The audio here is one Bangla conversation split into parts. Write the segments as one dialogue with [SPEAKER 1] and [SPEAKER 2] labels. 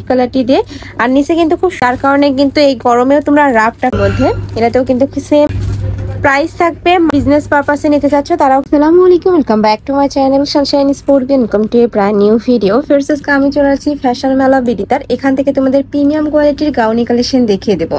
[SPEAKER 1] কালারটি দিয়ে। আর নিচে কিন্তু খুব তার কারণে কিন্তু এই গরমেও তোমরা রাফটার মধ্যে এটাতেও কিন্তু সেম প্রাইস থাকবে। বিজনেস পারপাসে নিতে চাচ্ছ তারাও। আসসালামু আলাইকুম, welcome back to my channel Sunshine sport, welcome to A brand new video. First আমি চলে আসছি ফ্যাশন মেলা বিডিতার। এখান থেকে তোমাদের প্রিমিয়াম কোয়ালিটির গাউনি কালেকশন দেখিয়ে দেবো।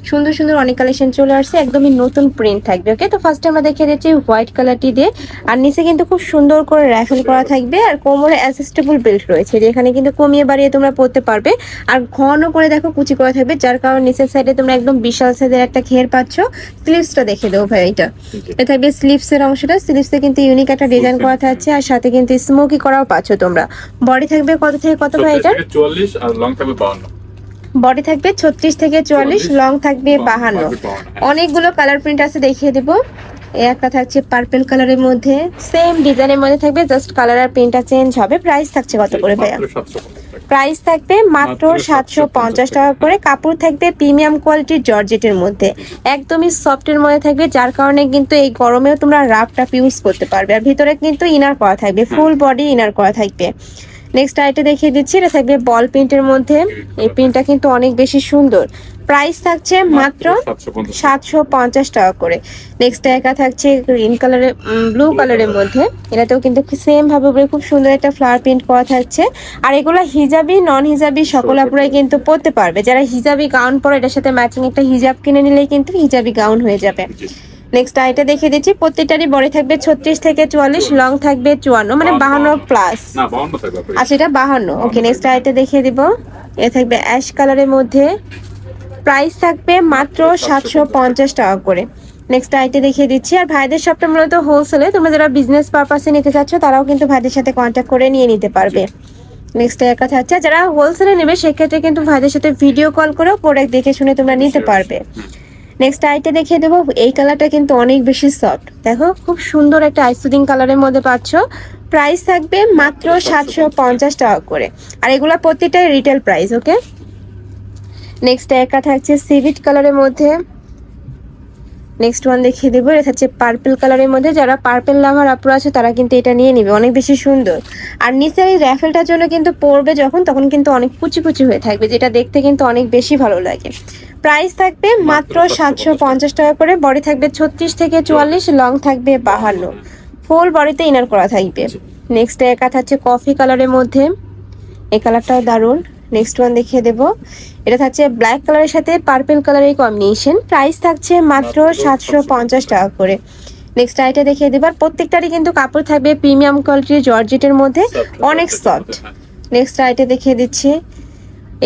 [SPEAKER 1] সুন্দর সুন্দর অনেক কালেকশন চলে আসছে, একদমই নতুন প্রিন্ট থাকবে। ওকে, তো ফার্স্টে আমরা দেখিয়ে দিচ্ছি হোয়াইট কালারটি দিয়ে। আর নিচে কিন্তু খুব সুন্দর করে র্যাফেল করা থাকবে, আর কোমরে অ্যাডজাস্টেবল বেল্ট রয়েছে, যেখানে কিন্তু কমিয়ে বাড়িয়ে তোমরা পরতে পারবে। আর ঘন করে দেখো কুচি করা থাকবে, যার কারণে নিচের সাইডে তোমরা একদম বিশাল সাইজের একটা ঘের পাচ্ছ। স্লিভসটা দেখে দেবো ভাই, এটা থাকবে স্লিভসের অংশটা। স্লিভসে কিন্তু ইউনিক একটা ডিজাইন করা থাকছে, আর সাথে কিন্তু স্মোকি করাও পাচ্ছ তোমরা। বডি থাকবে কত থেকে কত ভাই এটা?
[SPEAKER 2] 44 আর লং থাকবে 52।
[SPEAKER 1] বডি থাকবে 36 থেকে 44, লং থাকবে 52। অনেকগুলো কালার প্রিন্ট আছে, দেখিয়ে দেবো। একটা থাকছে পার্পল কালারের মধ্যে, সেম ডিজাইনের মধ্যে থাকবে, জাস্ট কালার আর প্রিন্টটা চেঞ্জ হবে। প্রাইস থাকছে কত করে ভাইয়া? প্রাইস থাকবে মাত্র 750 টাকা করে। কাপড় থাকবে প্রিমিয়াম কোয়ালিটির জর্জেটের মধ্যে, একদমই সফটের মধ্যে থাকবে, যার কারণে কিন্তু এই গরমেও তোমরা রাফটাপ ইউজ করতে পারবে। আর ভিতরে কিন্তু ইনার করা থাকবে, ফুল বডি ইনার করা থাকবে। নেক্সট আইটে দেখিয়ে দিচ্ছি, এটা থাকবে বল প্রিন্টের মধ্যে। এই প্রিন্টটা কিন্তু অনেক বেশি সুন্দর। প্রাইস থাকছে মাত্র 750 টাকা করে। নেক্সট একা থাকছে গ্রিন কালারের, ব্লু কালারের মধ্যে। এটাতেও কিন্তু সেম ভাবে উপরে খুব সুন্দর একটা ফ্লাওয়ার প্রিন্ট করা থাকছে। আর এগুলো হিজাবি নন হিজাবি সকল আপুরাই কিন্তু পরতে পারবে। যারা হিজাবি গাউন পরে, এটার সাথে ম্যাচিং একটা হিজাব কিনে নিলেই কিন্তু হিজাবি গাউন হয়ে যাবে। নেক্সট আইটা দেখিয়ে দিচ্ছি, প্রত্যেকটারই বডি থাকবে 36 থেকে 44, লং থাকবে 54, মানে 52 প্লাস। আচ্ছা, এটা 52। ওকে, নেক্সট আইটা দেখিয়ে দিব। এটা থাকবে অ্যাশ কালারের মধ্যে। প্রাইস থাকবে মাত্র 750 টাকা করে। নেক্সট আইটে দেখিয়ে দিচ্ছি। আর ভাইদের শপটা মূলত হোলসেলে, তোমরা যারা বিজনেস পারপাসে নিতে চাচ্ছ তারাও কিন্তু ভাইদের সাথে কন্ট্যাক্ট করে নিয়ে নিতে পারবে। নেক্সট একা থাকছে, যারা হোলসেলে নেবে সেক্ষেত্রে কিন্তু ভাইদের সাথে ভিডিও কল করেও প্রোডাক্ট দেখে শুনে তোমরা নিতে পারবে। নেক্সট আইটে দেখিয়ে দেবো। এই কালারটা কিন্তু অনেক বেশি সফট, দেখো খুব সুন্দর একটা আইসুদিং কালারের মধ্যে পাচ্ছ। প্রাইস থাকবে মাত্র 750 টাকা করে। আর এগুলা প্রতিটাই রিটেল প্রাইস। ওকে, নেক্সট একা থাকছে সিভিট কালারের মধ্যে। নেক্সট ওয়ান দেখিয়ে দেবো, এটা হচ্ছে পার্পল কালারের মধ্যে। যারা পার্পল লাভার আপুরা আছে তারা কিন্তু এটা নিয়ে নিবে, অনেক বেশি সুন্দর। আর নিচে এই র্যাফেলটার জন্য কিন্তু পরবে যখন, তখন কিন্তু অনেক কুচি কুচি হয়ে থাকবে, যেটা দেখতে কিন্তু অনেক বেশি ভালো লাগে। প্রাইস থাকবে মাত্র 750 টাকা করে। বডি থাকবে 36 থেকে 44, লং থাকবে 52, ফুল বডিতে ইনার করা থাকবে। নেক্সট একা থাকছে কফি কালারের মধ্যে। এই কালারটাও দারুণ। নেক্সট ওয়ান দেখিয়ে দেবো, এটা থাকছে ব্ল্যাক কালারের সাথে পার্পল কালারের কম্বিনেশন। প্রাইস থাকছে মাত্র 750 টাকা করে। নেক্সট আইটা দেখিয়ে দেবার। প্রত্যেকটারই কিন্তু কাপড় থাকবে প্রিমিয়াম কোয়ালিটির জর্জেটের মধ্যে, অনেক সফট। নেক্সট আইটা দেখিয়ে দিচ্ছি।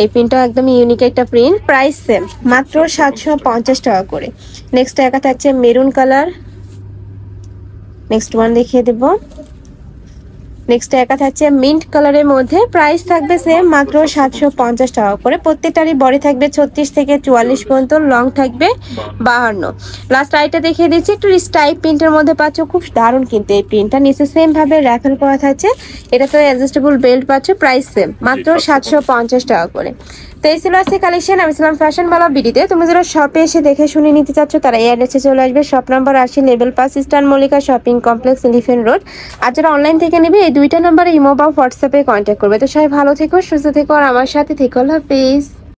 [SPEAKER 1] এই প্রিন্টটা একদম ইউনিক একটা প্রিন্ট। প্রাইস সেম, মাত্র 750 টাকা করে। নেক্সট একা থাকছে মেরুন কালার। নেক্সট ওয়ান দেখিয়ে দেবো। নেক্সট একা থাকছে মিন্ট কালারের মধ্যে। প্রাইস থাকবে সেম, মাত্র 750 টাকা করে। প্রত্যেকটারই বডি থাকবে 36 থেকে 44 পর্যন্ত, লং থাকবে 52। লাস্ট আইটা দেখিয়ে দিচ্ছি, একটু স্টাইপ প্রিন্টের মধ্যে পাচ্ছ, খুব দারুণ কিন্তু এই প্রিন্টটা। নিচে সেম ভাবে র্যাফেল করা থাকছে, এটা তো অ্যাডজাস্টেবল বেল্ট পাচ্ছ। প্রাইস সেম, মাত্র 750 টাকা করে। তো এই ছিল আজকে কালেকশন। আমি ছিলাম ফ্যাশন বালা বিডিতে। তুমি যারা শপে এসে দেখে শুনে নিতে চাচ্ছ তারা এই অ্যাড্রেসে চলে আসবে। Shop number 80, level 5, eastern Mallika shopping complex, elephant road. আর যারা অনলাইন থেকে নেবে এই দুইটা নাম্বারে ইমো বা হোয়াটসঅ্যাপে কন্ট্যাক্ট করবে। তো সবাই ভালো থেকো, সুস্থ থেকো, আর আমার সাথে থেকো। আল্লাহ হাফেজ।